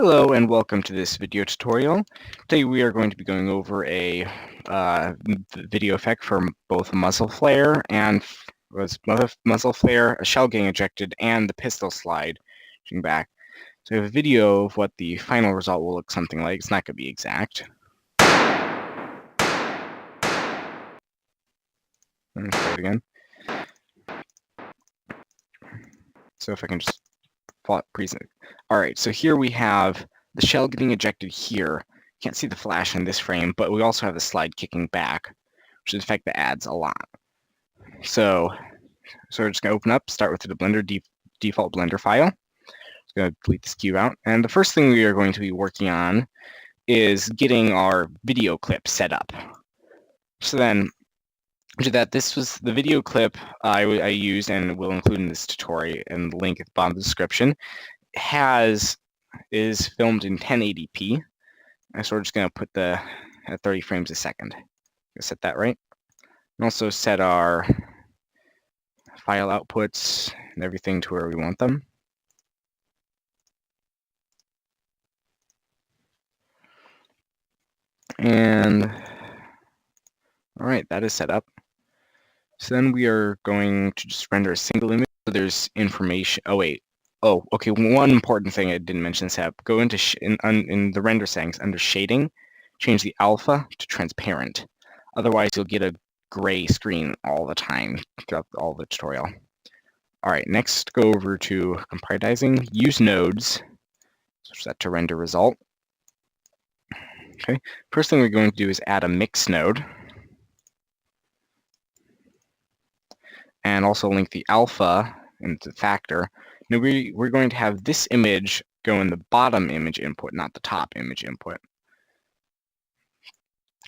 Hello and welcome to this video tutorial. Today we are going to be going over a video effect for both a muzzle flare and muzzle flare, a shell getting ejected, and the pistol slide shooting back. So we have a video of what the final result will look something like. It's not going to be exact. Let's try it again. So if I can just present. Alright, so here we have the shell getting ejected here. Can't see the flash in this frame, but we also have the slide kicking back, which is an effect that adds a lot. So we're just going to open up, start with the Blender default Blender file. Just going to delete this cube out. And the first thing we are going to be working on is getting our video clip set up. So then, to that, this was the video clip I used and will include in this tutorial, and the link at the bottom of the description is filmed in 1080p. And so we're just going to put at 30 frames a second. Set that right. And also set our file outputs and everything to where we want them. And all right, that is set up. So then we are going to just render a single image. So there's information. Oh, okay. One important thing I didn't mention is go into in the render settings under shading, change the alpha to transparent. Otherwise, you'll get a gray screen all the time throughout all the tutorial. All right, next go over to compartizing. Use nodes. Switch that to render result. Okay, first thing we're going to do is add a mix node. And also link the alpha into the factor. Now we're going to have this image go in the bottom image input, not the top image input.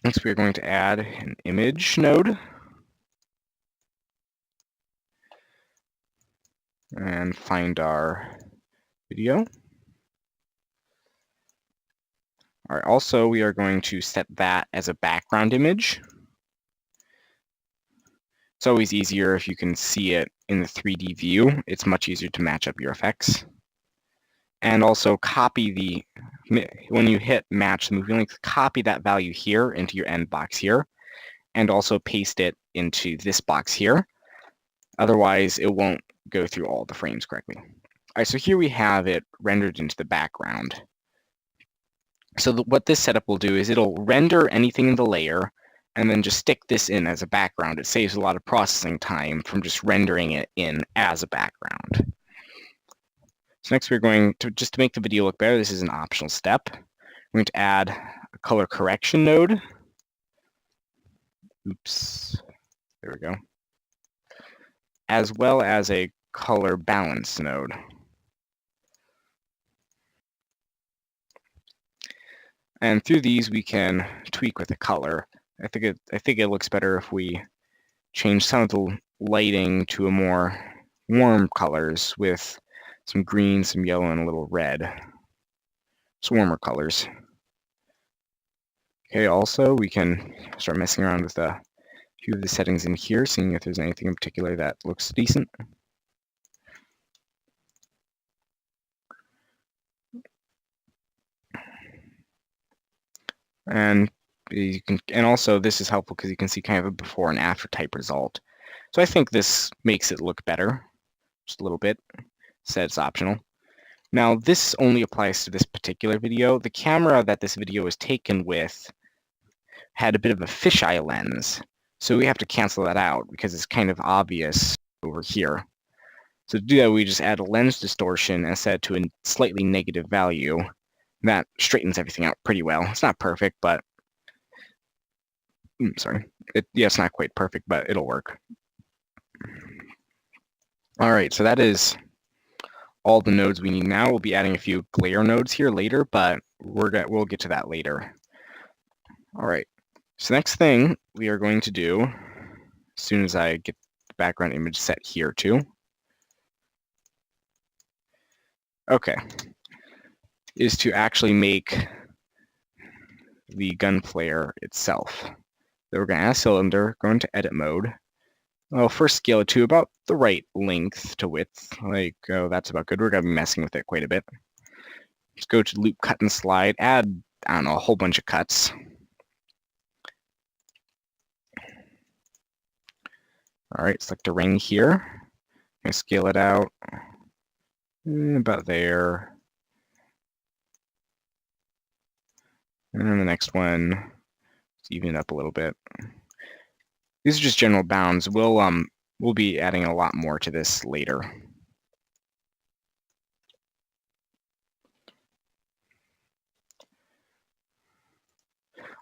Next, we're going to add an image node. And find our video. All right, also, we are going to set that as a background image. It's always easier if you can see it in the 3D view. It's much easier to match up your effects. And also copy when you hit match the movie length, copy that value here into your end box here, and also paste it into this box here. Otherwise, it won't go through all the frames correctly. All right, so here we have it rendered into the background. So what this setup will do is it'll render anything in the layer and then just stick this in as a background. It saves a lot of processing time from just rendering it in as a background. So next we're going to, just to make the video look better, this is an optional step. We're going to add a color correction node. Oops, there we go. As well as a color balance node. And through these we can tweak with the color. I think it looks better if we change some of the lighting to a more warm colors with some green, some yellow, and a little red. Just warmer colors. Okay, also we can start messing around with a few of the settings in here, seeing if there's anything in particular that looks decent. And also this is helpful because you can see kind of a before and after type result. So I think this makes it look better, just a little bit. Said it's optional. Now this only applies to this particular video. The camera that this video was taken with had a bit of a fisheye lens, so we have to cancel that out because it's kind of obvious over here. So to do that, we just add a lens distortion and set it to a slightly negative value. That straightens everything out pretty well. It's not perfect, but it's not quite perfect, but it'll work. All right, so that is all the nodes we need now. We'll be adding a few glare nodes here later, but we'll get to that later. All right, so next thing we are going to do, as soon as I get the background image set here too. Okay, is to actually make the gun flare itself. So we're going to add a cylinder, go into edit mode. Well, first scale it to about the right length to width. Like, oh, that's about good. We're going to be messing with it quite a bit. Just go to loop, cut, and slide. Add, I don't know, a whole bunch of cuts. All right, select a ring here. I'm gonna scale it out about there. And then the next one, let's even it up a little bit. These are just general bounds. We'll be adding a lot more to this later.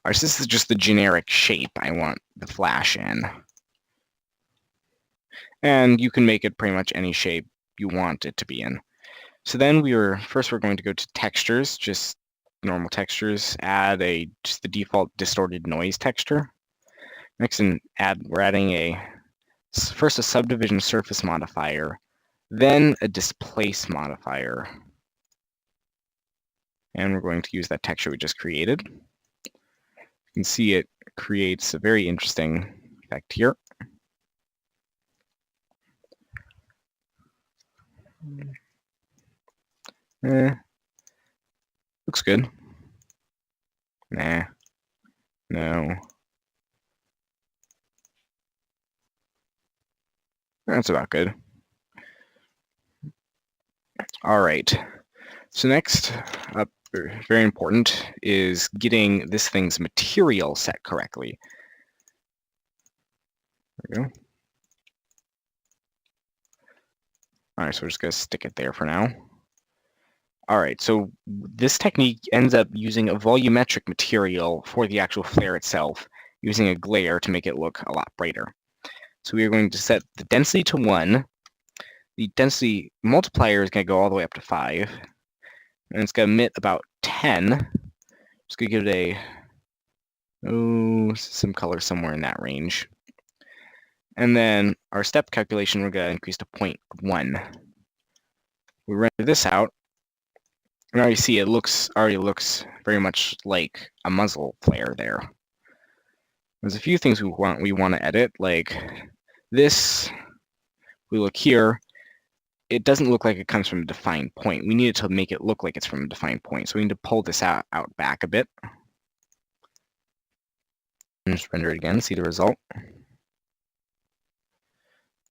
All right, so this is just the generic shape I want the flash in. And you can make it pretty much any shape you want it to be in. So then we're going to go to textures, just normal textures, add just the default distorted noise texture. Next, we're adding first a subdivision surface modifier, then a displace modifier. And we're going to use that texture we just created. You can see it creates a very interesting effect here. Looks good. Nah. No. That's about good. All right. So next up, very important, is getting this thing's material set correctly. There we go. All right, so we're just going to stick it there for now. All right, so this technique ends up using a volumetric material for the actual flare itself, using a glare to make it look a lot brighter. So we are going to set the density to 1. The density multiplier is going to go all the way up to 5. And it's going to emit about 10. Just going to give it some color somewhere in that range. And then our step calculation, we're going to increase to 0.1. We render this out. You already see it already looks very much like a muzzle flare there. There's a few things we want to edit, like this. We look here. It doesn't look like it comes from a defined point. We need it to make it look like it's from a defined point. So we need to pull this out back a bit. And just render it again, see the result.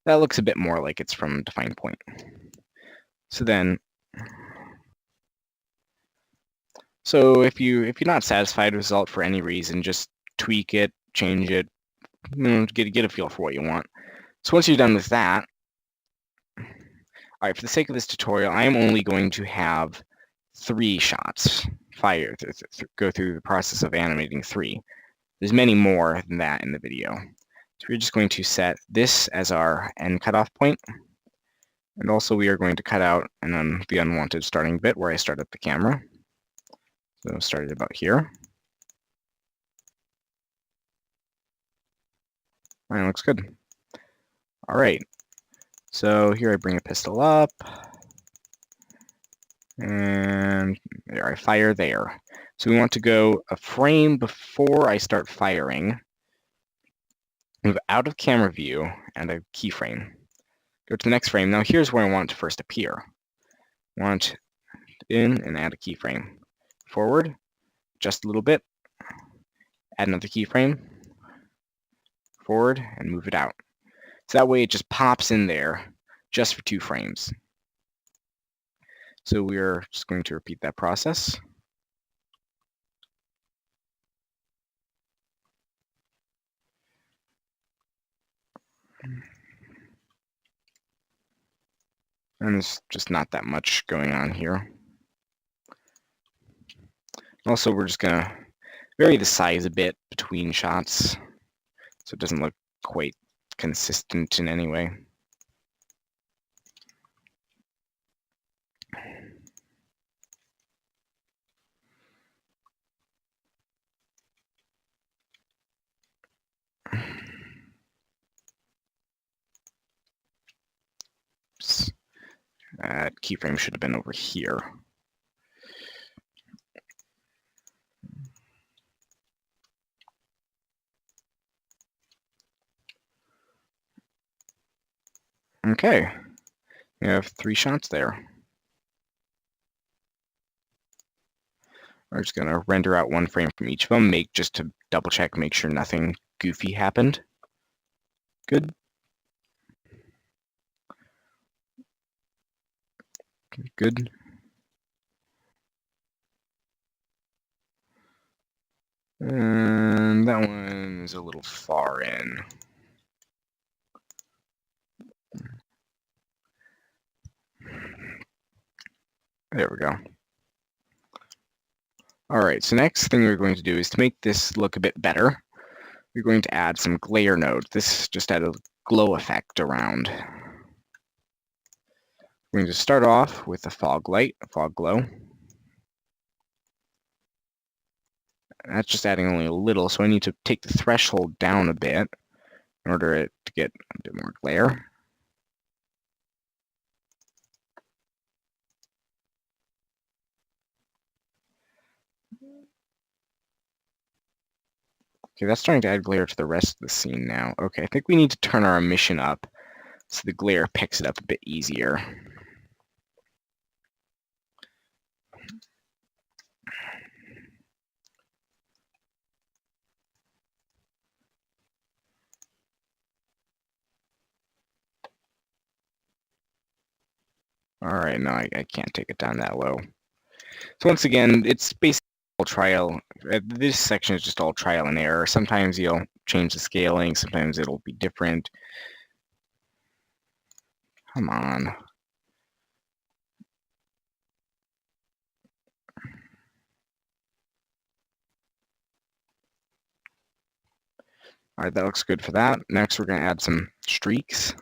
That looks a bit more like it's from a defined point. So if you're not satisfied with the result for any reason, just tweak it, change it, get a feel for what you want. So once you're done with that, all right, for the sake of this tutorial, I am only going to have 3 shots go through the process of animating 3. There's many more than that in the video. So we're just going to set this as our end cutoff point. And also we are going to cut out the unwanted starting bit where I started the camera. So start it about here. All right, looks good. All right, so here I bring a pistol up. And there, I fire there. So we want to go a frame before I start firing. Move out of camera view and a keyframe. Go to the next frame. Now here's where I want it to first appear. I want it in and add a keyframe. Forward, just a little bit. Add another keyframe. Forward and move it out. So that way it just pops in there just for 2 frames. So we're just going to repeat that process. And there's just not that much going on here. Also, we're just going to vary the size a bit between shots so it doesn't look quite consistent in any way. That keyframe should have been over here. Okay, we have 3 shots there. We're just going to render out one frame from each of them, just to double check, make sure nothing goofy happened. Good. Good. And that one is a little far in. There we go. All right, so next thing we're going to do is to make this look a bit better, we're going to add some glare nodes. This just add a glow effect around. We're going to start off with a fog light, a fog glow. That's just adding only a little, so I need to take the threshold down a bit in order it to get a bit more glare. Okay, that's starting to add glare to the rest of the scene now. Okay, I think we need to turn our emission up so the glare picks it up a bit easier. All right, no, I can't take it down that low. So once again, it's basically all trial. This section is just all trial and error. Sometimes you'll change the scaling, sometimes it'll be different. Come on. All right, that looks good for that. Next, we're going to add some streaks.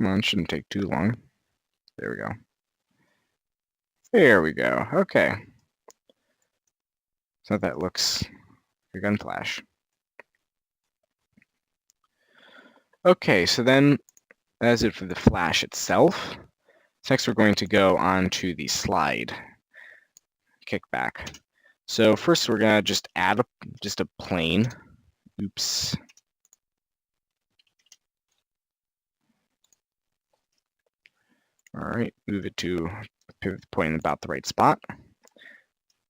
Come on, shouldn't take too long. There we go. There we go. Okay. So that looks like a gun flash. Okay, so then that's it for the flash itself. So next we're going to go on to the slide kickback. So first we're going to just add just a plane. Oops. All right, move it to pivot point in about the right spot.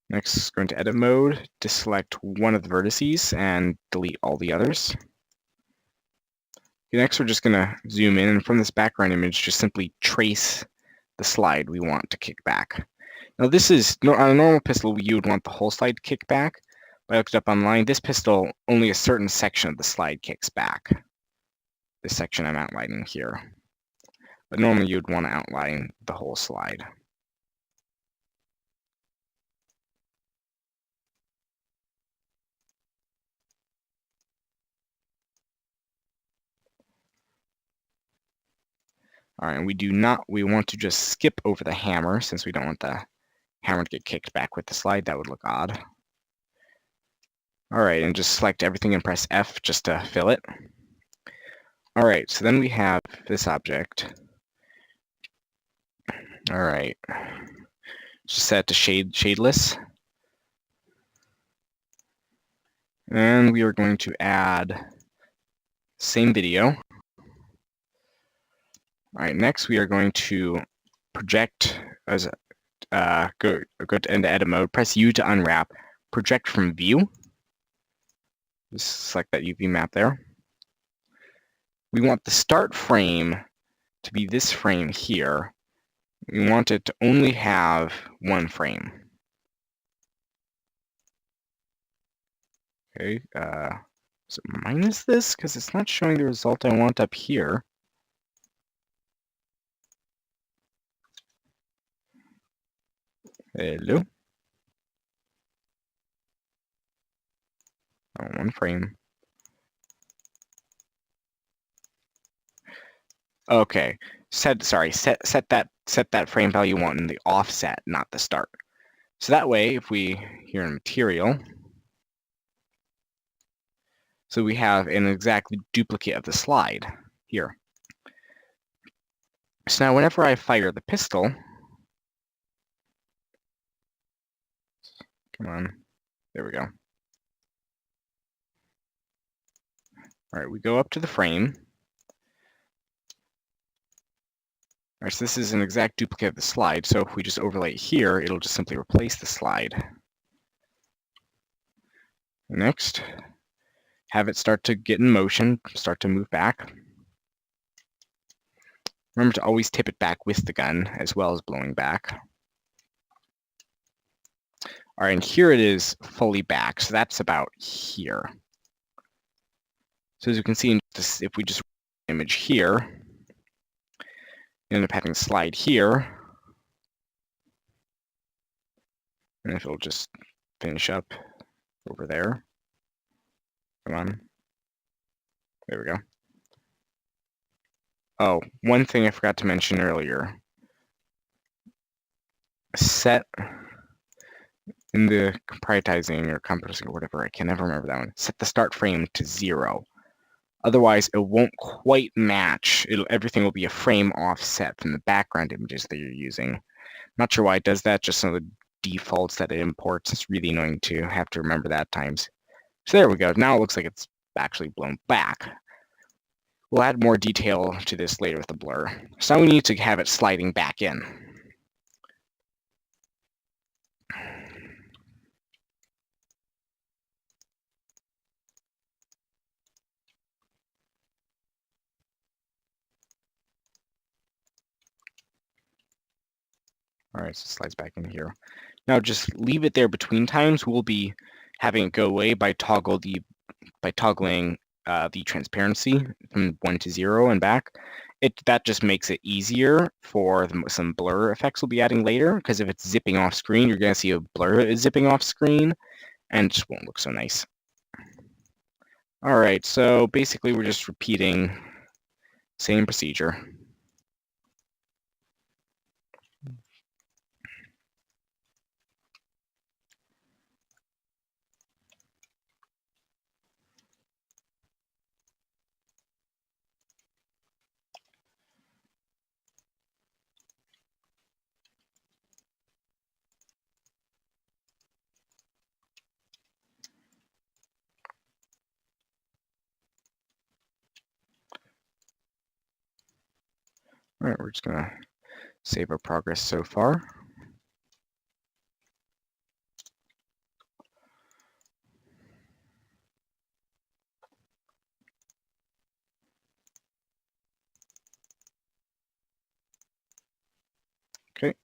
Next, go into edit mode, to select one of the vertices and delete all the others. Okay, next, we're just going to zoom in, and from this background image, just simply trace the slide we want to kick back. Now, this is on a normal pistol, you would want the whole slide to kick back. But I looked up online. This pistol, only a certain section of the slide kicks back. This section I'm outlining here. But normally, you'd want to outline the whole slide. All right, and we want to just skip over the hammer since we don't want the hammer to get kicked back with the slide. That would look odd. All right, and just select everything and press F just to fill it. All right, so then we have this object. All right, just set it to shadeless. And we are going to add same video. All right, next we are going to project as go into edit mode, press U to unwrap, project from view. Just select that UV map there. We want the start frame to be this frame here. We want it to only have one frame. Okay, so minus this because it's not showing the result I want up here. Hello. Oh, one frame. Okay. Set that frame value you want in the offset, not the start. So that way, if we here in material, so we have an exact duplicate of the slide here. So now whenever I fire the pistol, come on, there we go. All right, we go up to the frame. All right, so this is an exact duplicate of the slide, so if we just overlay it here, it'll just simply replace the slide. Next, have it start to get in motion, start to move back. Remember to always tip it back with the gun, as well as blowing back. All right, and here it is fully back, so that's about here. So as you can see, if we just image here, you end up having a slide here, and if it'll just finish up over there. Come on. There we go. Oh, one thing I forgot to mention earlier. Set in the comprising or compressing or whatever, I can never remember that one. Set the start frame to 0. Otherwise, it won't quite match. Everything will be a frame offset from the background images that you're using. Not sure why it does that, just some of the defaults that it imports. It's really annoying to have to remember that at times. So there we go. Now it looks like it's actually blown back. We'll add more detail to this later with the blur. So now we need to have it sliding back in. All right, so it slides back in here. Now just leave it there between times. We'll be having it go away by toggling the transparency from 1 to 0 and back. That just makes it easier for some blur effects we'll be adding later, because if it's zipping off screen, you're going to see a blur zipping off screen, and it just won't look so nice. All right, so basically we're just repeating same procedure. All right, we're just going to save our progress so far. Okay.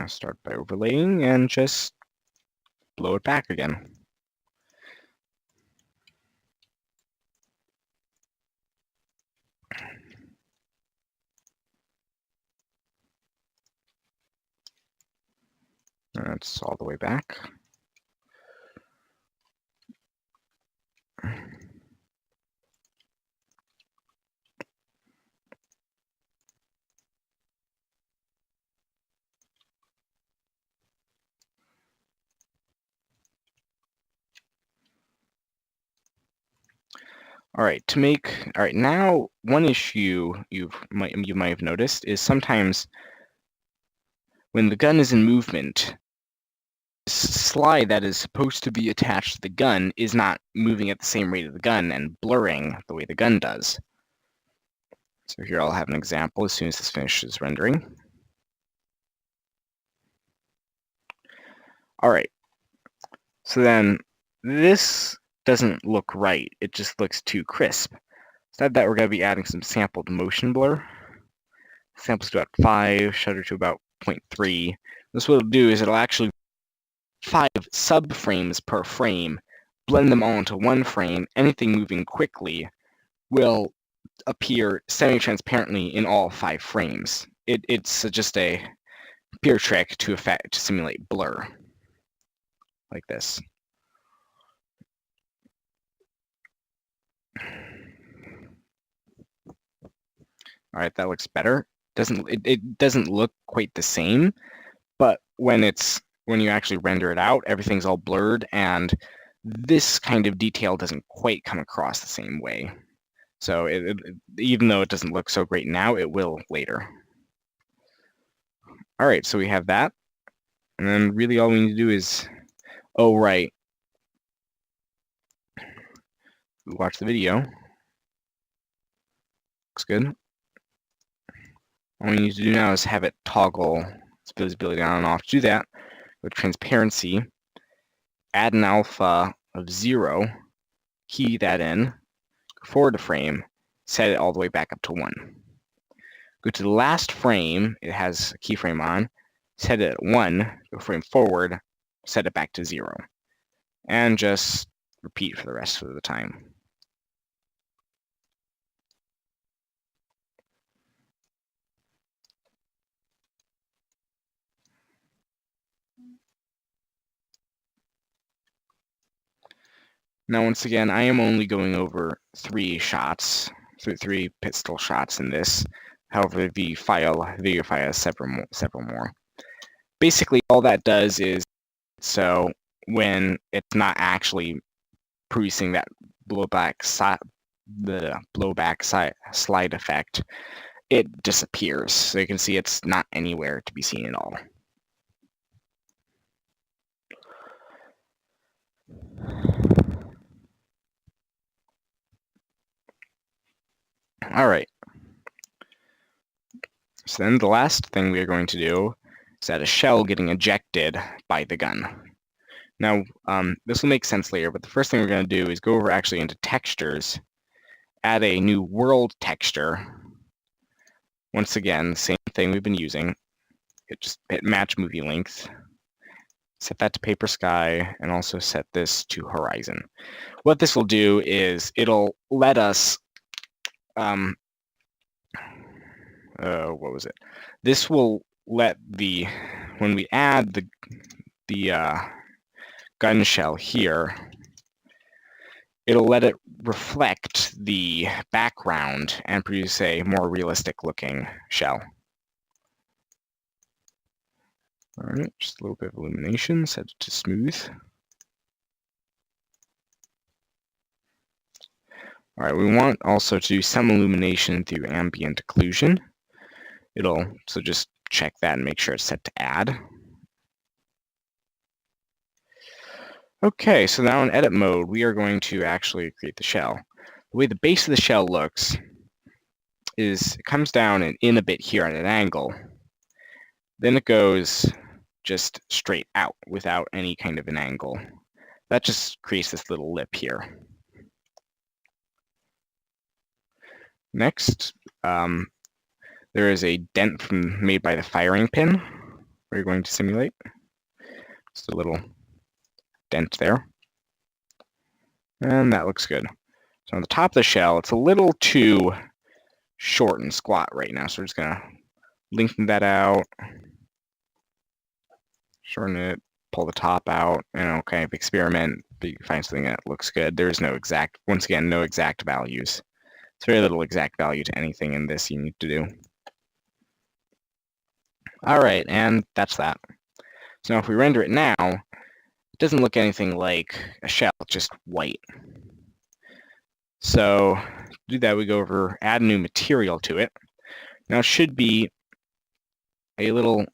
Start by overlaying and just blow it back again. That's all the way back. All right, now one issue you might have noticed is sometimes when the gun is in movement, the slide that is supposed to be attached to the gun is not moving at the same rate of the gun and blurring the way the gun does. So here I'll have an example as soon as this finishes rendering. All right, so then this doesn't look right. It just looks too crisp. Instead of that, we're going to be adding some sampled motion blur. Samples to about 5, shutter to about 0.3. This what it'll do is it'll actually 5 subframes per frame, blend them all into one frame. Anything moving quickly will appear semi-transparently in all 5 frames. It's just a pure trick to simulate blur, like this. All right, that looks better. It doesn't look quite the same, but when you actually render it out, everything's all blurred, and this kind of detail doesn't quite come across the same way. So even though it doesn't look so great now, it will later. All right, so we have that. And then really all we need to do is, oh right, watch the video. Looks good. All we need to do now is have it toggle its visibility on and off. To do that, with transparency, add an alpha of 0, key that in, go forward a frame, set it all the way back up to 1. Go to the last frame, it has a keyframe on, set it at 1, go frame forward, set it back to 0. And just repeat for the rest of the time. Now, once again, I am only going over 3 shots, 3 pistol shots in this. However, the video file has several more. Basically, all that does is, so when it's not actually producing that blowback slide effect, it disappears. So you can see it's not anywhere to be seen at all. All right. So then the last thing we are going to do is add a shell getting ejected by the gun. Now, this will make sense later, but the first thing we're going to do is go over actually into textures, add a new world texture. Once again, the same thing we've been using. Just hit match movie length, set that to paper sky, and also set this to horizon. What this will do is it'll let us what was it? This will let when we add the gun shell here, it'll let it reflect the background and produce a more realistic looking shell. All right, just a little bit of illumination, set it to smooth. All right, we want also to do some illumination through ambient occlusion. So just check that and make sure it's set to add. Okay, so now in edit mode, we are going to actually create the shell. The way the base of the shell looks is it comes down and in a bit here at an angle. Then it goes just straight out without any kind of an angle. That just creates this little lip here. Next, there is a dent made by the firing pin we're going to simulate. Just a little dent there. And that looks good. So on the top of the shell, it's a little too short and squat right now, so we're just going to lengthen that out, shorten it, pull the top out, and kind of experiment, find something that looks good. There's no exact, once again, no exact values. It's very little exact value to anything in this you need to do. All right, and that's that. So now if we render it now, it doesn't look anything like a shell, it's just white. So to do that, we go over, add a new material to it. Now it should be a little,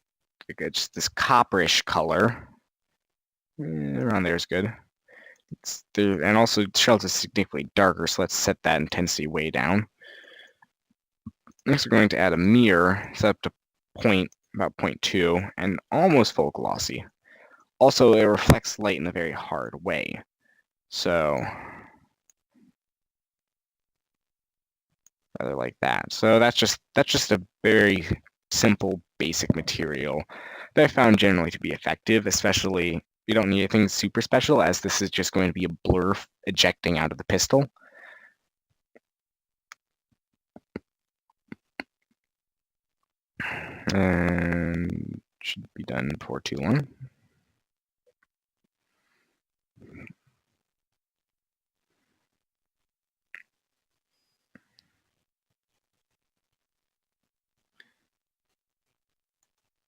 just this copperish color. Around there is good. And also the shell is significantly darker, so let's set that intensity way down. Next, we're going to add a mirror, set up to about 0.2, and almost full glossy. Also, it reflects light in a very hard way. So, rather like that. So that's just a very simple, basic material that I found generally to be effective, especially you don't need anything super special, as this is just going to be a blur ejecting out of the pistol. And should be done before too long.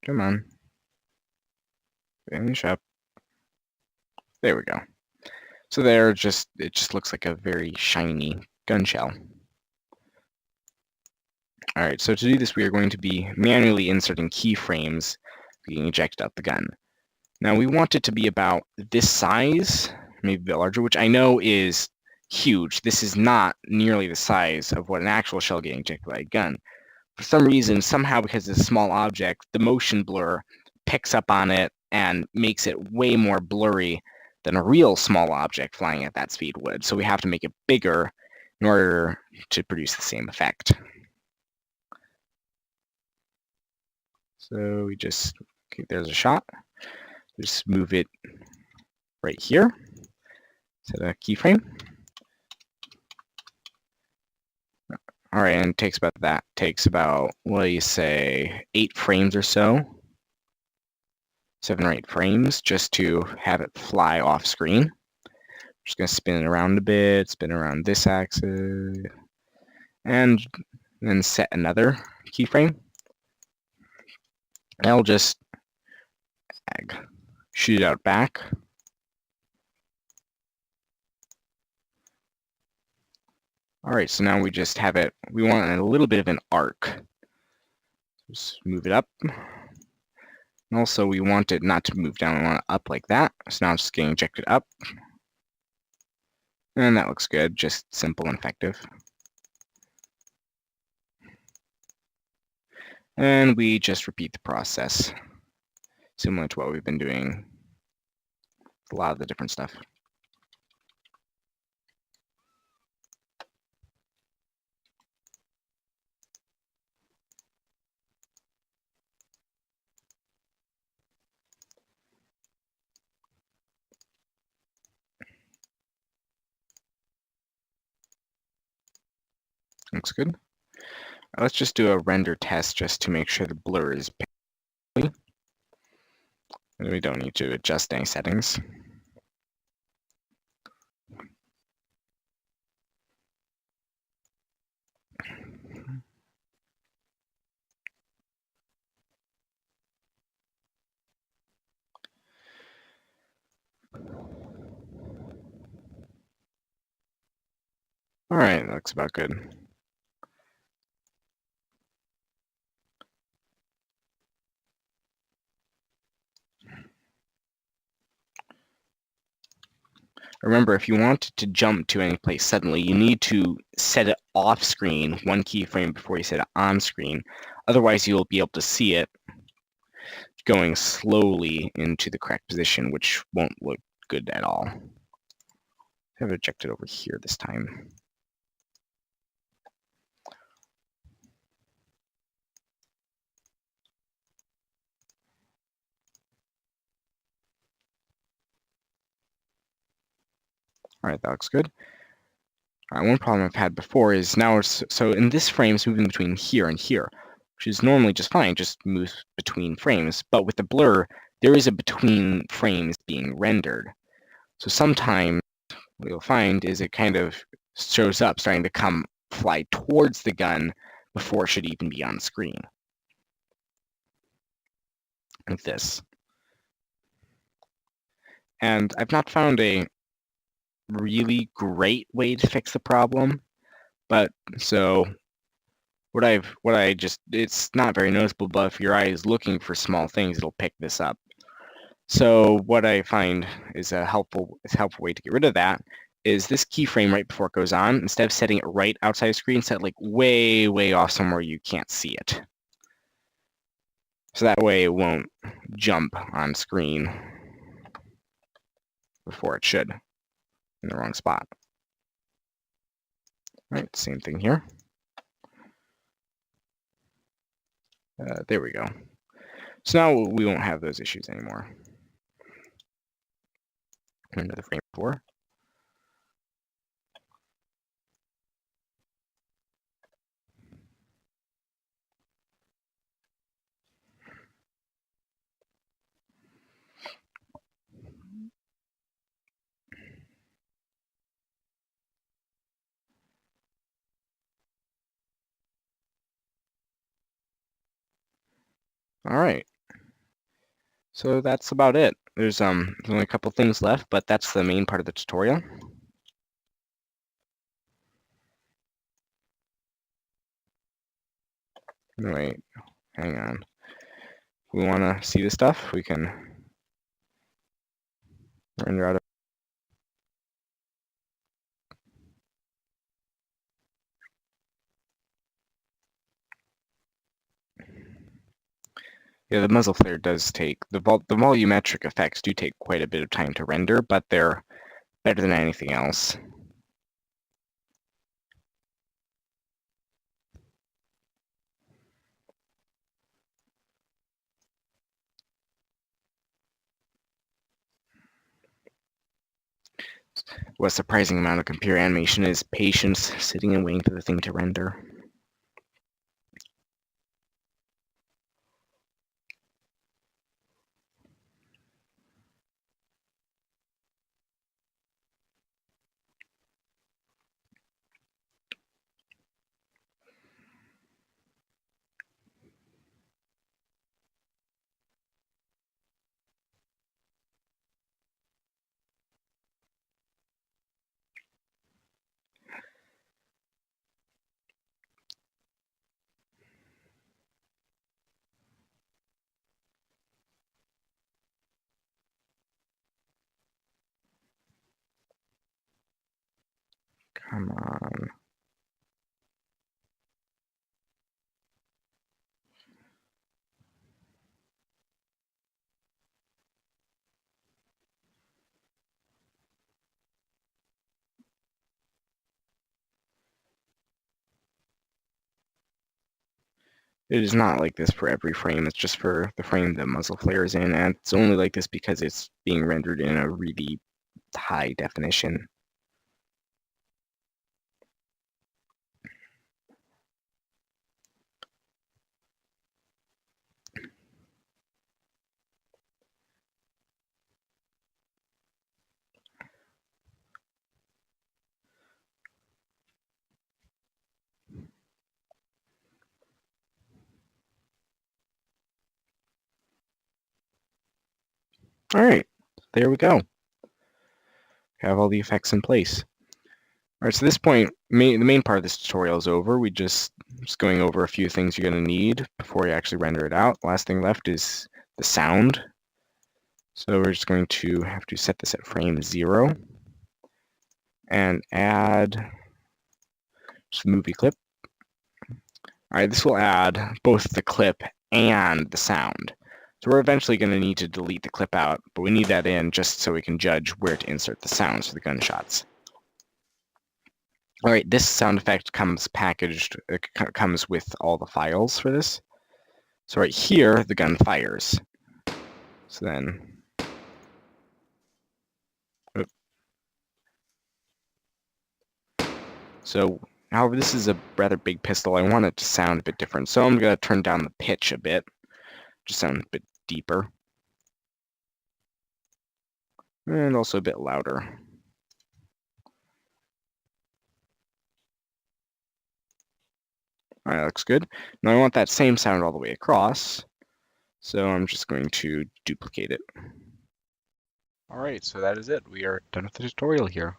Come on. Finish up. There we go. So it just looks like a very shiny gun shell. All right, so to do this, we are going to be manually inserting keyframes being ejected out the gun. Now we want it to be about this size, maybe a bit larger, which I know is huge. This is not nearly the size of what an actual shell getting ejected by a gun. For some reason, somehow because it's a small object, the motion blur picks up on it and makes it way more blurry than a real small object flying at that speed would. So we have to make it bigger in order to produce the same effect. So we just, okay, there's a shot. Just move it right here. Set a keyframe. All right, and it takes about that. Takes about, what do you say, 8 frames or so. 7 or 8 frames just to have it fly off screen. Just gonna spin it around a bit, spin around this axis, and then set another keyframe. And I'll just shoot it out back. All right, so now we just have it, we want a little bit of an arc. Just move it up. And also we want it not to move down, we want it up like that. So now it's just getting ejected up. And that looks good, just simple and effective. And we just repeat the process, similar to what we've been doing with a lot of the different stuff. Looks good. Let's just do a render test just to make sure the blur is picked. We don't need to adjust any settings. All right, that looks about good. Remember, if you want to jump to any place suddenly, you need to set it off screen 1 keyframe before you set it on screen. Otherwise, you'll be able to see it going slowly into the correct position, which won't look good at all. I have it ejected over here this time. All right, that looks good. One problem I've had before is now, so in this frame, it's moving between here and here, which is normally just fine, just moves between frames. But with the blur, there is a between frames being rendered. So sometimes what you'll find is it kind of shows up starting to fly towards the gun before it should even be on screen. Like this. And I've not found a really great way to fix the problem, but so it's not very noticeable, but if your eye is looking for small things, it'll pick this up. So what I find is a helpful way to get rid of that is this keyframe right before it goes on, instead of setting it right outside the screen, set it like way, way off somewhere you can't see it. So that way it won't jump on screen before it should in the wrong spot. All right, same thing here. There we go. So now we won't have those issues anymore. Another frame 4. All right. So that's about it. There's only a couple things left, but that's the main part of the tutorial. Wait, hang on. If we want to see the stuff, we can Render out of Yeah, the muzzle flare does take the volumetric effects do take quite a bit of time to render, but they're better than anything else. What a surprising amount of computer animation is patience, sitting and waiting for the thing to render. Come on. It is not like this for every frame, it's just for the frame the muzzle flare is in, and it's only like this because it's being rendered in a really high definition. Alright, there we go. Have all the effects in place. Alright, so at this point, the main part of this tutorial is over. We just going over a few things you're going to need before you actually render it out. Last thing left is the sound. So we're just going to have to set this at frame 0 and add just the movie clip. Alright, this will add both the clip and the sound. So we're eventually going to need to delete the clip out, but we need that in just so we can judge where to insert the sounds for the gunshots. Alright, this sound effect comes packaged, it comes with all the files for this. So right here, the gun fires. So then, so however, this is a rather big pistol. I want it to sound a bit different. So I'm going to turn down the pitch a bit, just sound a bit deeper. And also a bit louder. Alright, that looks good. Now I want that same sound all the way across. So I'm just going to duplicate it. Alright, so that is it. We are done with the tutorial here.